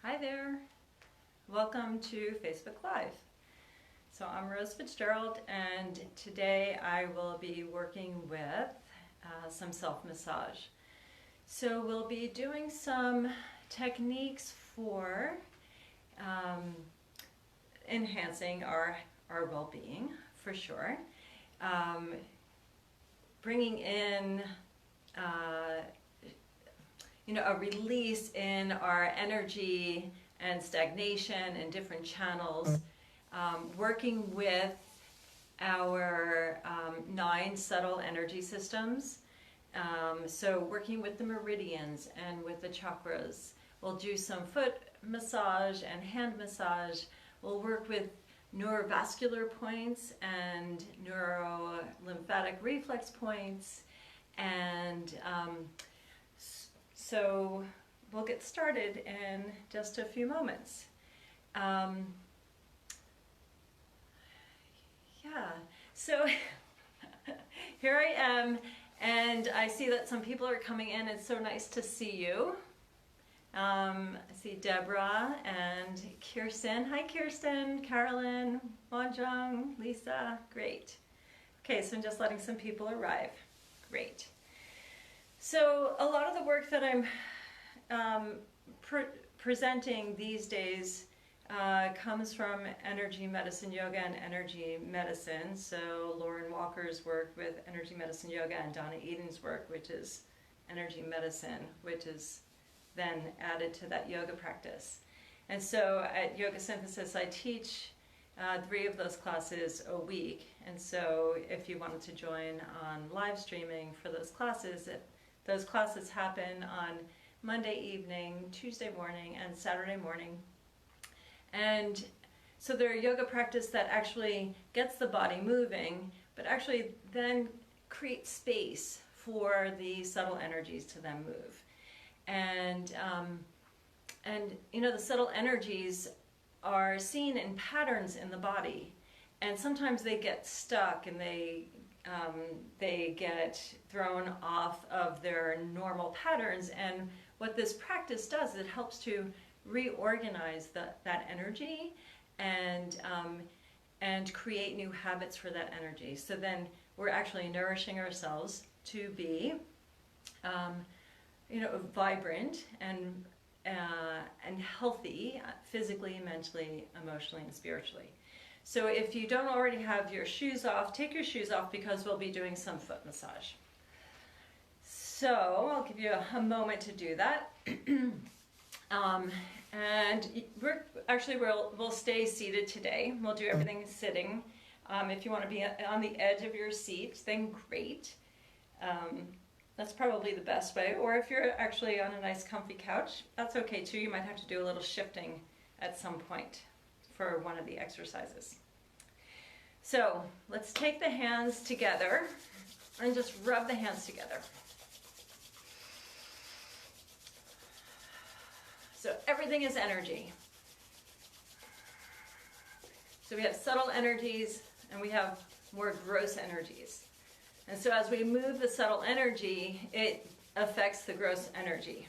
Hi there, welcome to Facebook Live. So I'm Rose Fitzgerald, and today I will be working with some self-massage. So we'll be doing some techniques for enhancing our well-being, for sure. Bringing in a release in our energy and stagnation in different channels, working with our 9 subtle energy systems. So working with the meridians and with the chakras. We'll do some foot massage and hand massage. We'll work with neurovascular points and neurolymphatic reflex points, and so we'll get started in just a few moments. So here I am, and I see that some people are coming in. It's so nice to see you. I see Deborah and Kirsten. Hi Kirsten, Carolyn, Wanjong, Lisa, great. Okay, so I'm just letting some people arrive. Great. So a lot of the work that I'm presenting these days comes from energy medicine yoga and energy medicine. So Lauren Walker's work with energy medicine yoga and Donna Eden's work, which is energy medicine, which is then added to that yoga practice. And so at Yoga Synthesis, I teach 3 of those classes a week. And so if you wanted to join on live streaming for those classes happen on Monday evening, Tuesday morning, and Saturday morning. And so they're a yoga practice that actually gets the body moving, but actually then creates space for the subtle energies to then move. And the subtle energies are seen in patterns in the body, and sometimes they get stuck and they get thrown off of their normal patterns. And what this practice does, it helps to reorganize that energy and create new habits for that energy. So then we're actually nourishing ourselves to be vibrant and healthy physically, mentally, emotionally, and spiritually. So if you don't already have your shoes off, take your shoes off, because we'll be doing some foot massage. So I'll give you a moment to do that. And we'll stay seated today. We'll do everything sitting. If you want to be on the edge of your seat, then great. That's probably the best way. Or if you're actually on a nice comfy couch, that's okay too. You might have to do a little shifting at some point for one of the exercises. So let's take the hands together and just rub the hands together. So everything is energy. So we have subtle energies and we have more gross energies. And so as we move the subtle energy, it affects the gross energy.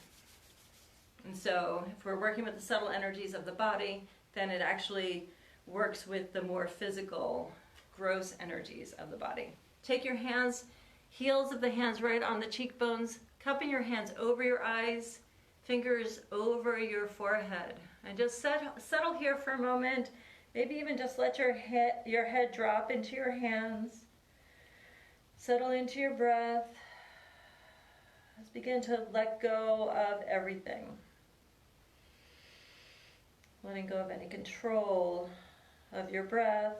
And so if we're working with the subtle energies of the body, then it actually works with the more physical, gross energies of the body. Take your hands, heels of the hands right on the cheekbones, cupping your hands over your eyes, fingers over your forehead. And just settle here for a moment. Maybe even just let your head drop into your hands. Settle into your breath. Just begin to let go of everything. Letting go of any control of your breath,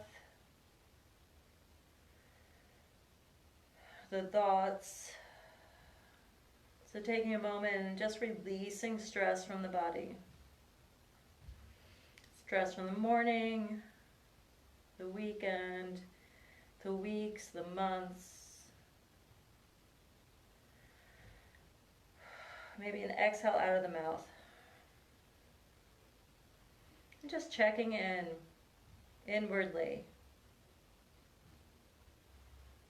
the thoughts. So taking a moment and just releasing stress from the body. Stress from the morning, the weekend, the weeks, the months. Maybe an exhale out of the mouth. And just checking in inwardly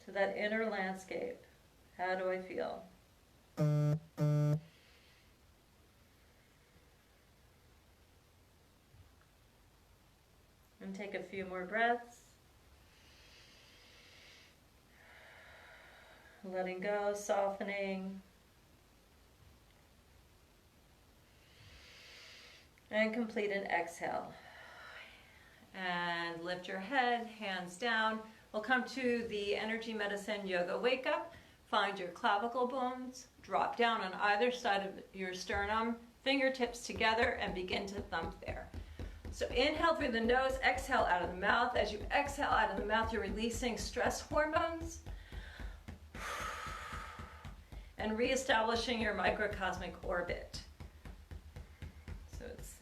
to that inner landscape. How do I feel? And take a few more breaths. Letting go, softening. And complete an exhale. And lift your head, hands down. We'll come to the energy medicine yoga wake up. Find your clavicle bones, drop down on either side of your sternum, fingertips together, and begin to thump there. So inhale through the nose, exhale out of the mouth. As you exhale out of the mouth, you're releasing stress hormones and reestablishing your microcosmic orbit. So it's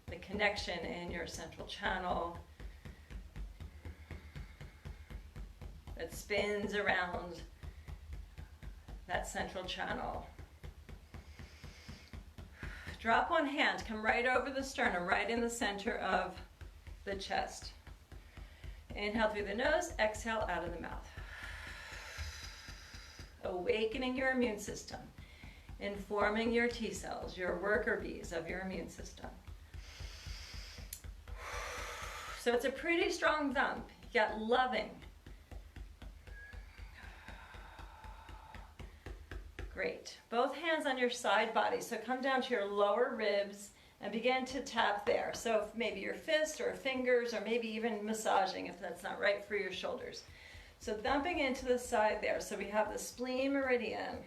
the connection in your central channel that spins around that central channel. Drop one hand, come right over the sternum, right in the center of the chest. Inhale through the nose, exhale out of the mouth. Awakening your immune system, informing your T cells, your worker bees of your immune system. So it's a pretty strong thump, yet loving. Great. Both hands on your side body. So come down to your lower ribs and begin to tap there. So maybe your fist or fingers, or maybe even massaging if that's not right for your shoulders. So thumping into the side there. So we have the spleen meridian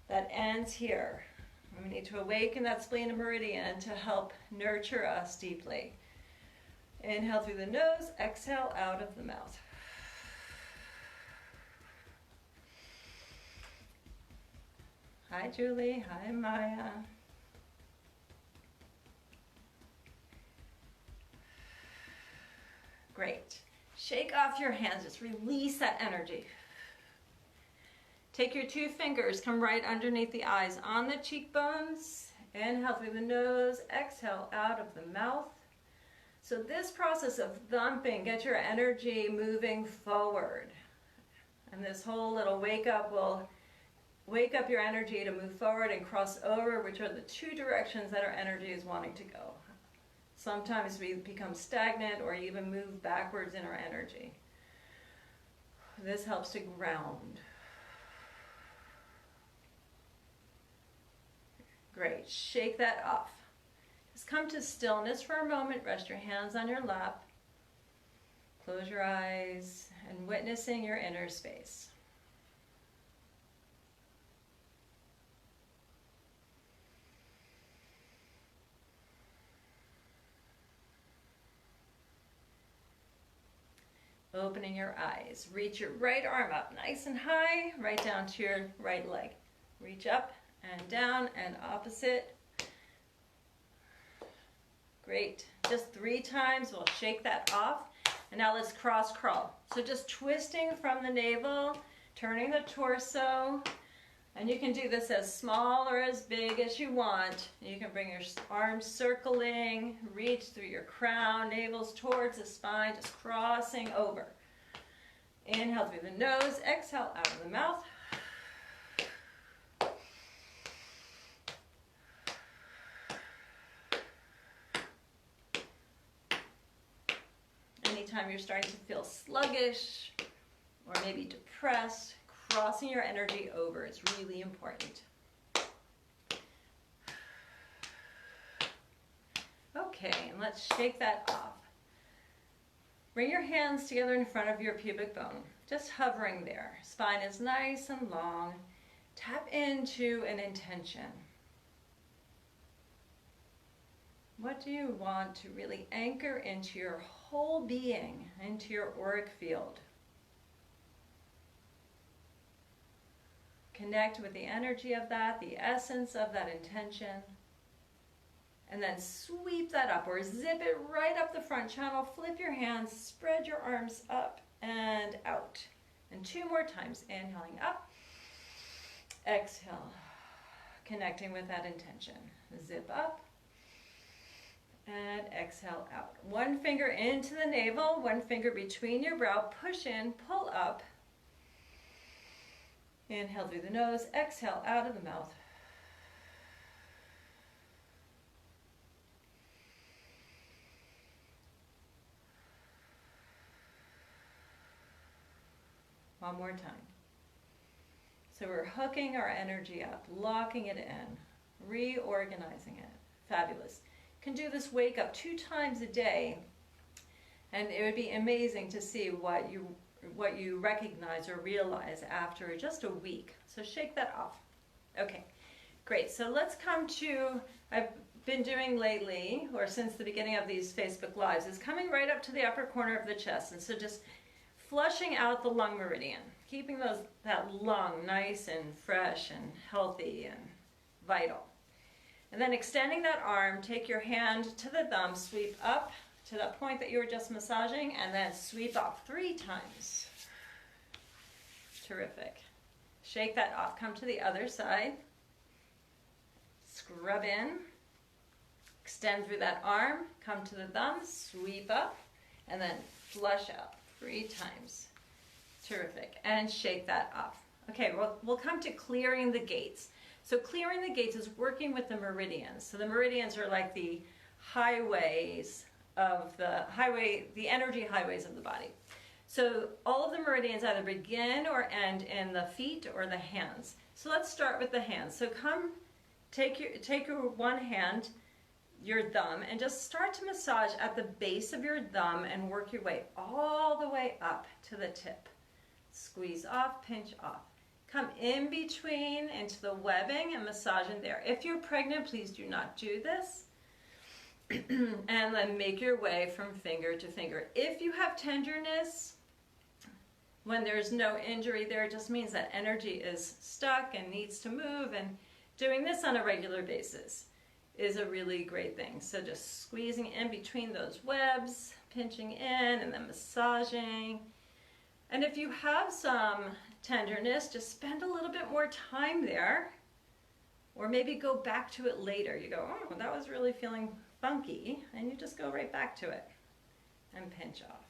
that ends here. We need to awaken that spleen meridian to help nurture us deeply. Inhale through the nose, exhale out of the mouth. Hi, Julie. Hi, Maya. Great. Shake off your hands. Just release that energy. Take your two fingers, come right underneath the eyes on the cheekbones. Inhale through the nose, exhale out of the mouth. So this process of thumping, get your energy moving forward. And this whole little wake up will wake up your energy to move forward and cross over, which are the two directions that our energy is wanting to go. Sometimes we become stagnant or even move backwards in our energy. This helps to ground. Great. Shake that off. Just come to stillness for a moment. Rest your hands on your lap. Close your eyes and witnessing your inner space. Opening your eyes. Reach your right arm up nice and high, right down to your right leg. Reach up and down and opposite. Great. Just 3 times. We'll shake that off. And now let's cross crawl. So just twisting from the navel, turning the torso. And you can do this as small or as big as you want. You can bring your arms circling, reach through your crown, navels towards the spine, just crossing over. Inhale through the nose, exhale out of the mouth. Anytime you're starting to feel sluggish or maybe depressed, crossing your energy over is really important. Okay, and let's shake that off. Bring your hands together in front of your pubic bone, just hovering there. Spine is nice and long. Tap into an intention. What do you want to really anchor into your whole being, into your auric field? Connect with the energy of that, the essence of that intention, and then sweep that up or zip it right up the front channel. Flip your hands, spread your arms up and out. And 2 more times, inhaling up, exhale, connecting with that intention. Zip up and exhale out. 1 finger into the navel, 1 finger between your brow, push in, pull up. Inhale through the nose, exhale out of the mouth. One more time. So we're hooking our energy up, locking it in, reorganizing it. Fabulous. Can do this wake up 2 times a day, and it would be amazing to see what you recognize or realize after just a week. So shake that off. Okay, great. So let's come to, I've been doing lately, or since the beginning of these Facebook Lives, is coming right up to the upper corner of the chest. And so just flushing out the lung meridian, keeping that lung nice and fresh and healthy and vital. And then extending that arm, take your hand to the thumb, sweep up to that point that you were just massaging, and then sweep off 3 times. Terrific. Shake that off. Come to the other side. Scrub in. Extend through that arm. Come to the thumb. Sweep up. And then flush out 3 times. Terrific. And shake that off. Okay, we'll come to clearing the gates. So clearing the gates is working with the meridians. So the meridians are like the highways of the energy highways of the body. So all of the meridians either begin or end in the feet or the hands. So let's start with the hands. So come, take your one hand, your thumb, and just start to massage at the base of your thumb and work your way all the way up to the tip. Squeeze off, pinch off. Come in between into the webbing and massage in there. If you're pregnant, please do not do this. And then make your way from finger to finger. If you have tenderness, when there's no injury there, it just means that energy is stuck and needs to move, and doing this on a regular basis is a really great thing. So just squeezing in between those webs, pinching in and then massaging. And if you have some tenderness, just spend a little bit more time there, or maybe go back to it later. You go, oh, that was really feeling funky, and you just go right back to it and pinch off.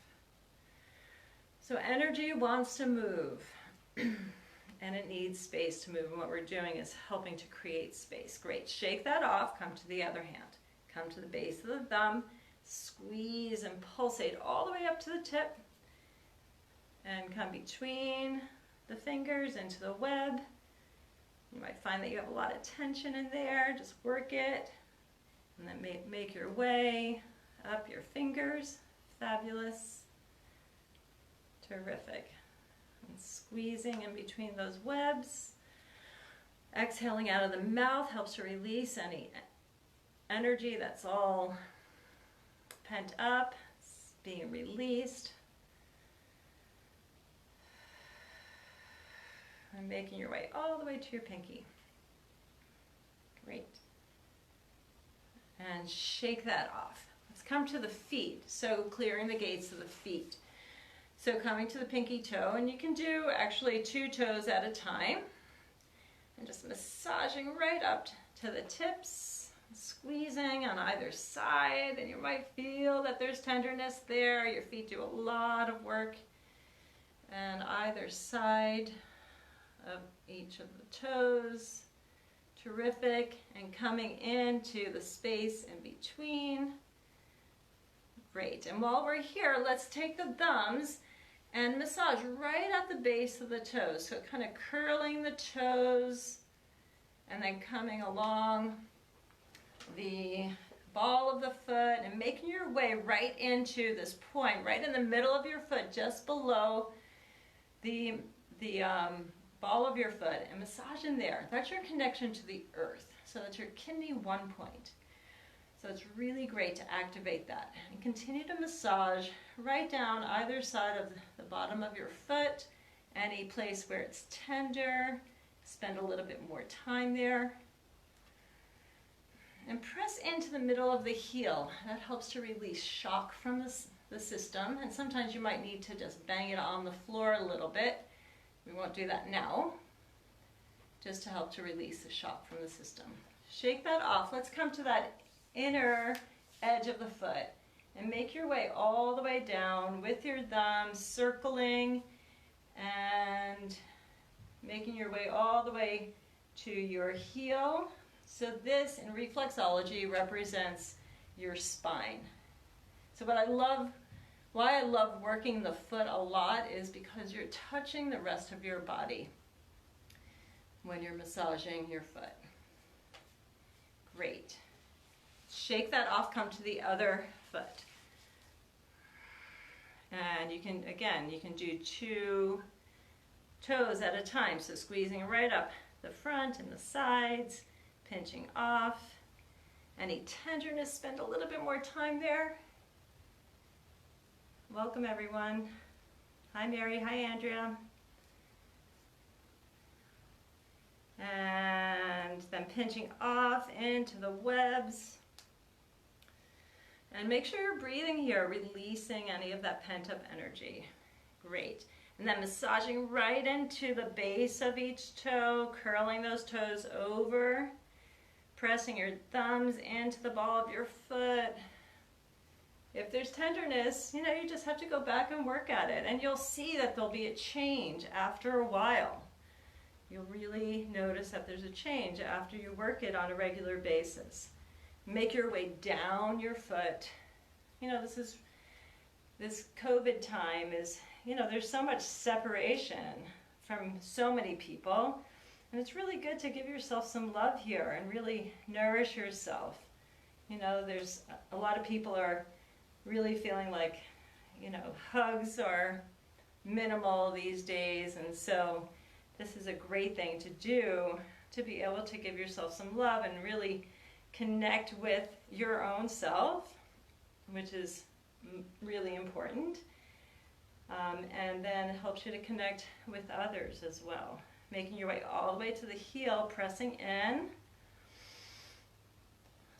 So energy wants to move and it needs space to move, and what we're doing is helping to create space. Great. Shake that off. Come to the other hand. Come to the base of the thumb, squeeze and pulsate all the way up to the tip, and come between the fingers into the web. You might find that you have a lot of tension in there. Just work it. And then make your way up your fingers. Fabulous. Terrific. And squeezing in between those webs. Exhaling out of the mouth helps to release any energy that's all pent up. It's being released. And making your way all the way to your pinky. Great. And shake that off. Let's come to the feet. So clearing the gates of the feet. So coming to the pinky toe, and you can do actually 2 toes at a time. And just massaging right up to the tips, squeezing on either side, and you might feel that there's tenderness there. Your feet do a lot of work. And either side of each of the toes. Terrific. And coming into the space in between. Great. And while we're here, let's take the thumbs and massage right at the base of the toes. So kind of curling the toes and then coming along the ball of the foot and making your way right into this point, right in the middle of your foot, just below the ball of your foot, and massage in there. That's your connection to the earth. So that's your kidney 1 point. So it's really great to activate that. And continue to massage right down either side of the bottom of your foot, any place where it's tender. Spend a little bit more time there. And press into the middle of the heel. That helps to release shock from the system. And sometimes you might need to just bang it on the floor a little bit. We won't do that now, just to help to release the shock from the system. Shake that off. Let's come to that inner edge of the foot and make your way all the way down with your thumbs, circling and making your way all the way to your heel. So this in reflexology represents your spine. So what I love Why I love working the foot a lot is because you're touching the rest of your body when you're massaging your foot. Great. Shake that off, come to the other foot. And you can, again, you can do 2 toes at a time. So squeezing right up the front and the sides, pinching off. Any tenderness, spend a little bit more time there. Welcome everyone. Hi Mary, hi Andrea. And then pinching off into the webs. And make sure you're breathing here, releasing any of that pent-up energy. Great. And then massaging right into the base of each toe, curling those toes over, pressing your thumbs into the ball of your foot. If there's tenderness, you just have to go back and work at it, and you'll see that there'll be a change after a while. You'll really notice that there's a change after you work it on a regular basis. Make your way down your foot. This COVID time is, there's so much separation from so many people, and it's really good to give yourself some love here and really nourish yourself. There's a lot of people are really feeling like, hugs are minimal these days, and so this is a great thing to do, to be able to give yourself some love and really connect with your own self, which is really important. And then it helps you to connect with others as well. Making your way all the way to the heel, pressing in.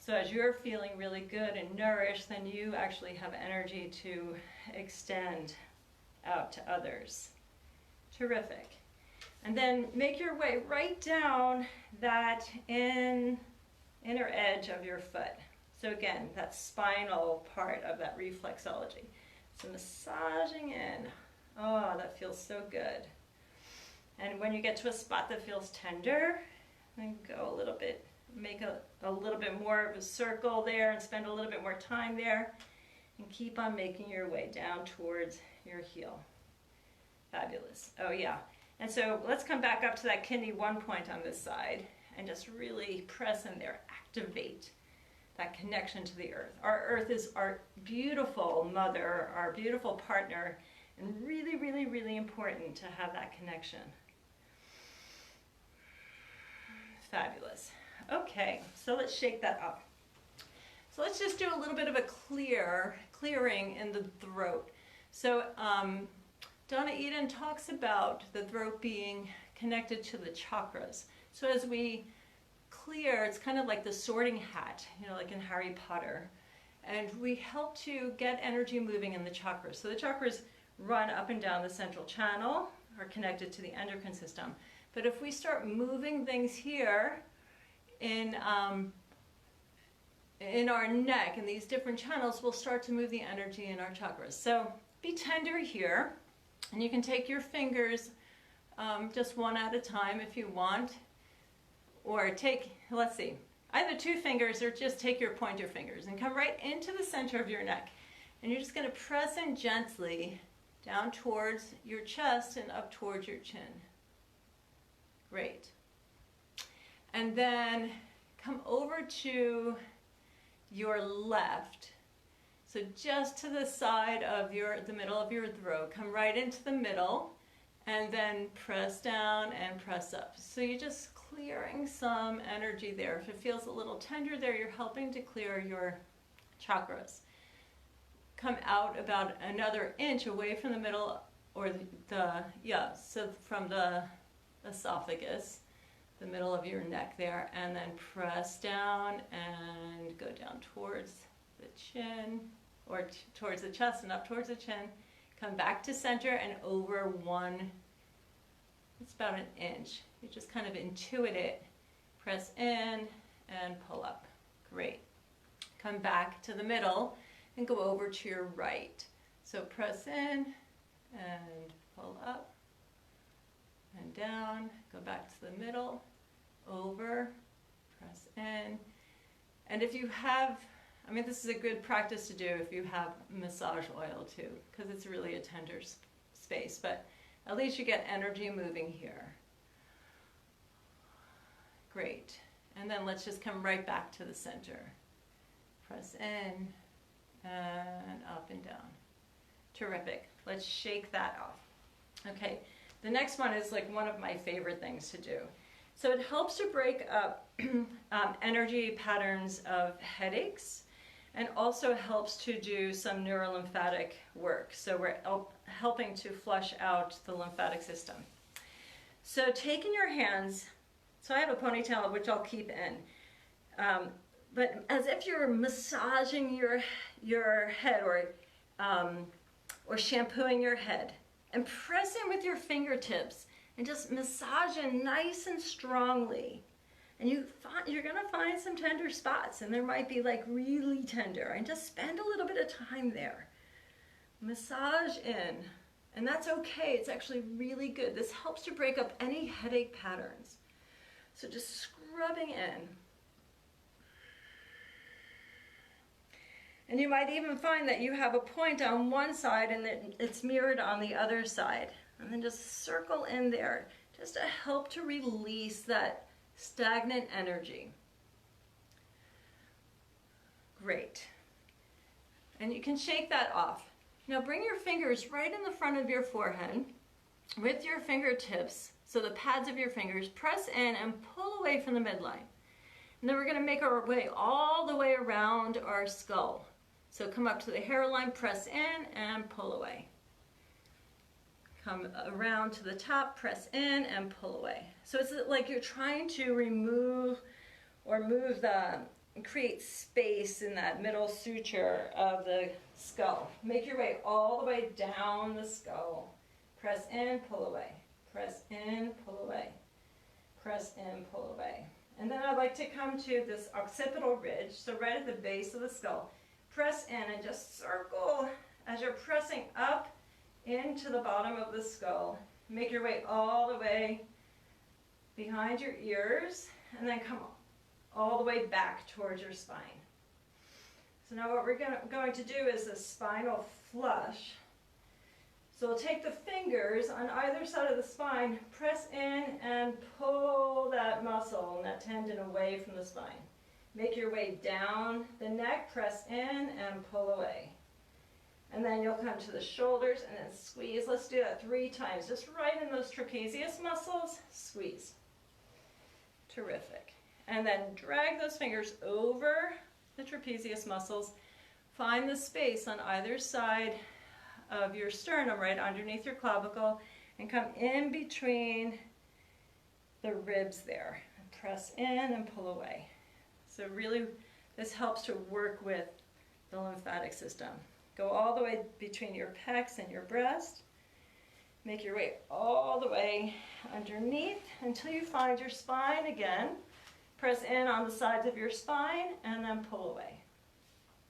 So as you're feeling really good and nourished, then you actually have energy to extend out to others. Terrific. And then make your way right down that inner edge of your foot. So again, that spinal part of that reflexology. So massaging in. Oh, that feels so good. And when you get to a spot that feels tender, then go a little bit, make a little bit more of a circle there and spend a little bit more time there. And keep on making your way down towards your heel. Fabulous. Oh yeah. And so let's come back up to that kidney 1 point on this side and just really press in there, activate that connection to the earth. Our earth is our beautiful mother, our beautiful partner, and really, really, really important to have that connection. Fabulous. Okay, so let's shake that up. So let's just do a little bit of a clearing in the throat. So Donna Eden talks about the throat being connected to the chakras. So as we clear, it's kind of like the sorting hat, like in Harry Potter. And we help to get energy moving in the chakras. So the chakras run up and down the central channel, are connected to the endocrine system. But if we start moving things here in our neck, in these different channels, we'll start to move the energy in our chakras. So be tender here, and you can take your fingers just one at a time if you want, or take, let's see, either 2 fingers or just take your pointer fingers and come right into the center of your neck. And you're just going to press in gently down towards your chest and up towards your chin. Great. And then come over to your left. So just to the side of the middle of your throat. Come right into the middle and then press down and press up. So you're just clearing some energy there. If it feels a little tender there, you're helping to clear your chakras. Come out about another inch away from the middle, or so from the esophagus, the middle of your neck there, and then press down and go down towards the chin, or towards the chest and up towards the chin. Come back to center and over it's about an inch. You just kind of intuit it. Press in and pull up. Great. Come back to the middle and go over to your right. So press in and pull up and down. Go back to the middle, over, press in. And if you have I mean, this is a good practice to do if you have massage oil too, because it's really a tender space, but at least you get energy moving here. Great. And then let's just come right back to the center. Press in and up and down. Terrific. Let's shake that off. Okay, the next one is like one of my favorite things to do. So it helps to break up energy patterns of headaches, and also helps to do some neurolymphatic work. So we're helping to flush out the lymphatic system. So take in your hands, so I have a ponytail which I'll keep in, but as if you're massaging your head or shampooing your head, and press in with your fingertips and just massage in nice and strongly. And you're gonna find some tender spots, and there might be like really tender, and just spend a little bit of time there. Massage in, and that's okay. It's actually really good. This helps to break up any headache patterns. So just scrubbing in. And you might even find that you have a point on one side and that it's mirrored on the other side. And then just circle in there, just to help to release that stagnant energy. Great. And you can shake that off. Now bring your fingers right in the front of your forehead with your fingertips, so the pads of your fingers, press in and pull away from the midline. And then we're going to make our way all the way around our skull. So come up to the hairline, press in and pull away. Come around to the top, press in and pull away. So it's like you're trying to remove or create space in that middle suture of the skull. Make your way all the way down the skull. Press in, pull away. Press in, pull away. Press in, pull away. And then I'd like to come to this occipital ridge, so right at the base of the skull. Press in and just circle as you're pressing up into the bottom of the skull. Make your way all the way behind your ears, and then come all the way back towards your spine. So now what we're going to do is a spinal flush. So we'll take the fingers on either side of the spine, press in and pull that muscle and that tendon away from the spine. Make your way down the neck, press in and pull away. And then you'll come to the shoulders and then squeeze. Let's do that 3 times. Just right in those trapezius muscles, squeeze. Terrific. And then drag those fingers over the trapezius muscles. Find the space on either side of your sternum, right underneath your clavicle, and come in between the ribs there. And press in and pull away. So really, this helps to work with the lymphatic system. Go all the way between your pecs and your breast. Make your way all the way underneath until you find your spine again. Press in on the sides of your spine and then pull away.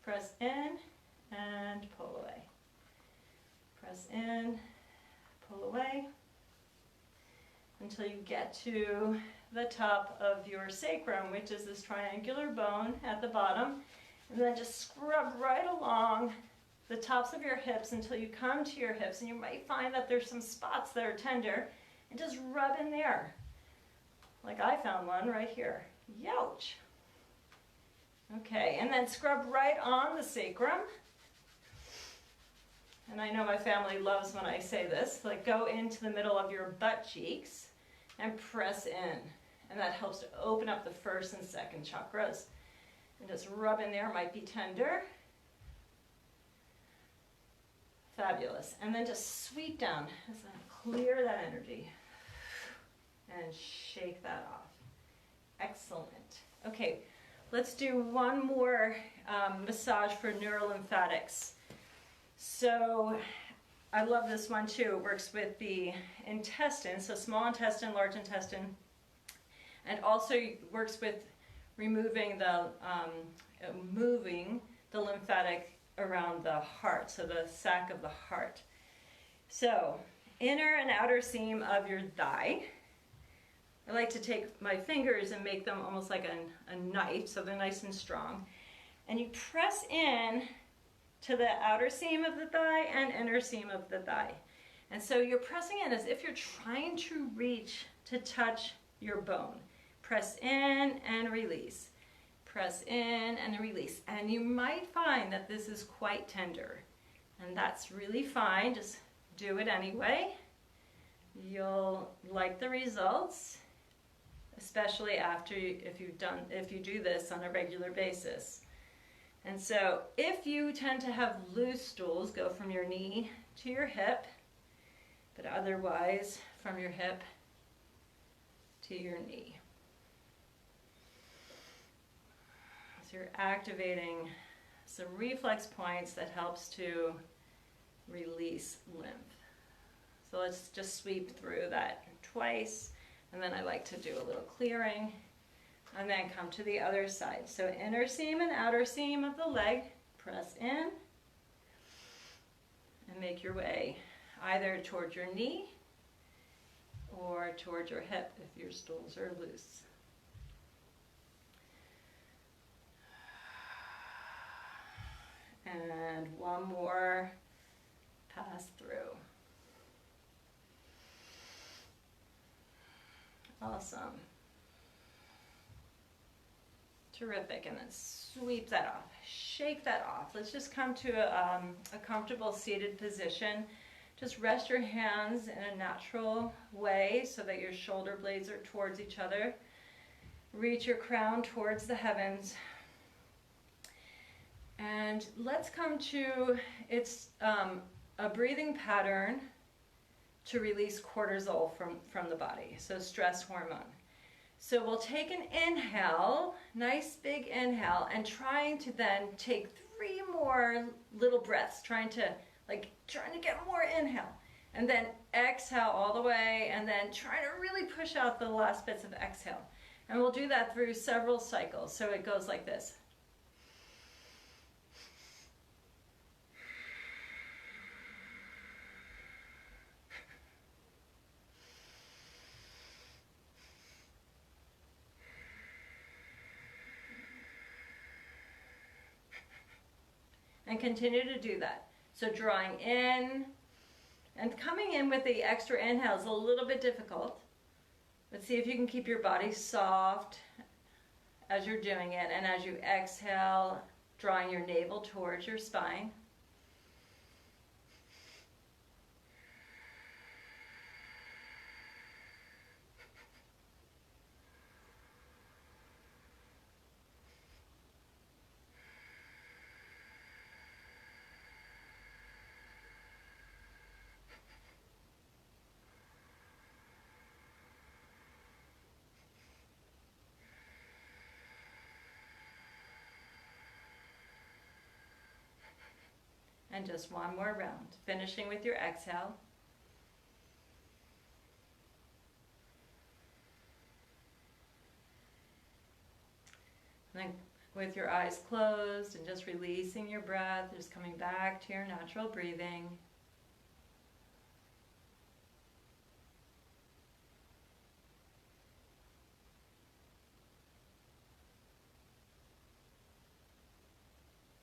Press in and pull away. Press in, pull away, until you get to the top of your sacrum, which is this triangular bone at the bottom. And then just scrub right along the tops of your hips until you come to your hips, and you might find that there's some spots that are tender, and just rub in there. Like I found one right here. Youch. Okay, and then scrub right on the sacrum. And I know my family loves when I say this, like go into the middle of your butt cheeks and press in. And that helps to open up the first and second chakras. And just rub in there, might be tender. Fabulous. And then just sweep down, just clear that energy and shake that off. Excellent. Okay, let's do one more massage for neurolymphatics. So I love this one too. It works with the intestine, so small intestine, large intestine, and also works with removing the, moving the lymphatic around the heart, so the sac of the heart. So inner and outer seam of your thigh. I like to take my fingers and make them almost like a knife, so they're nice and strong. and you press in to the outer seam of the thigh and inner seam of the thigh. And so you're pressing in as if you're trying to reach to touch your bone. Press in and release. Press in and release. And you might find that this is quite tender. And that's really fine. Just do it anyway. You'll like the results, especially after if you do this on a regular basis. And so if you tend to have loose stools, go from your knee to your hip, but otherwise from your hip to your knee. So you're activating some reflex points that helps to release lymph. So let's just sweep through that twice, and then I like to do a little clearing, and then come to the other side. So inner seam and outer seam of the leg, press in, and make your way either toward your knee or toward your hip if your stools are loose. And one more pass through. Awesome. Terrific. And then sweep that off. Shake that off. Let's just come to a comfortable seated position. Just rest your hands in a natural way so that your shoulder blades are towards each other. Reach your crown towards the heavens. And let's come to, it's a breathing pattern to release cortisol from the body, so stress hormone. So we'll take an inhale, nice big inhale, and trying to then take 3 more little breaths, trying to get more inhale. And then exhale all the way, and then trying to really push out the last bits of exhale. And we'll do that through several cycles. So it goes like this. And continue to do that. So drawing in and coming in with the extra inhale is a little bit difficult, but see if you can keep your body soft as you're doing it, and as you exhale, drawing your navel towards your spine. And just one more round, finishing with your exhale. And then with your eyes closed and just releasing your breath, just coming back to your natural breathing.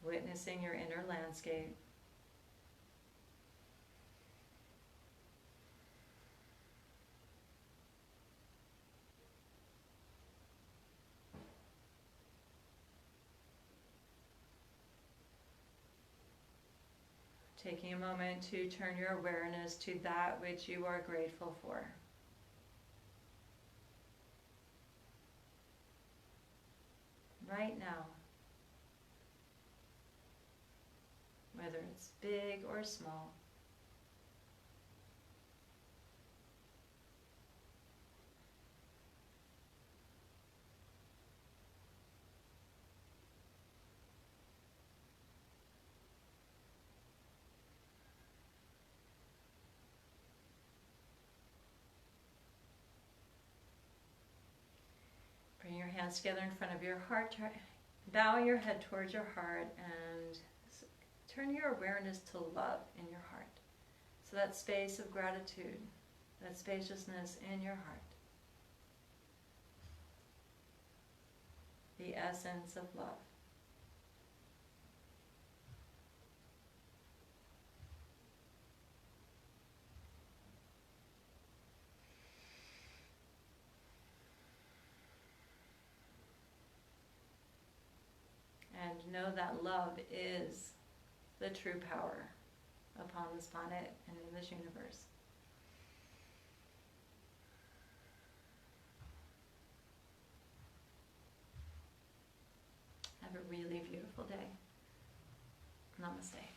Witnessing your inner landscape. Taking a moment to turn your awareness to that which you are grateful for. Right now. Whether it's big or small. Bring your hands together in front of your heart, bowing your head towards your heart, and turn your awareness to love in your heart. So that space of gratitude, that spaciousness in your heart. The essence of love. know that love is the true power upon this planet and in this universe. Have a really beautiful day. Namaste.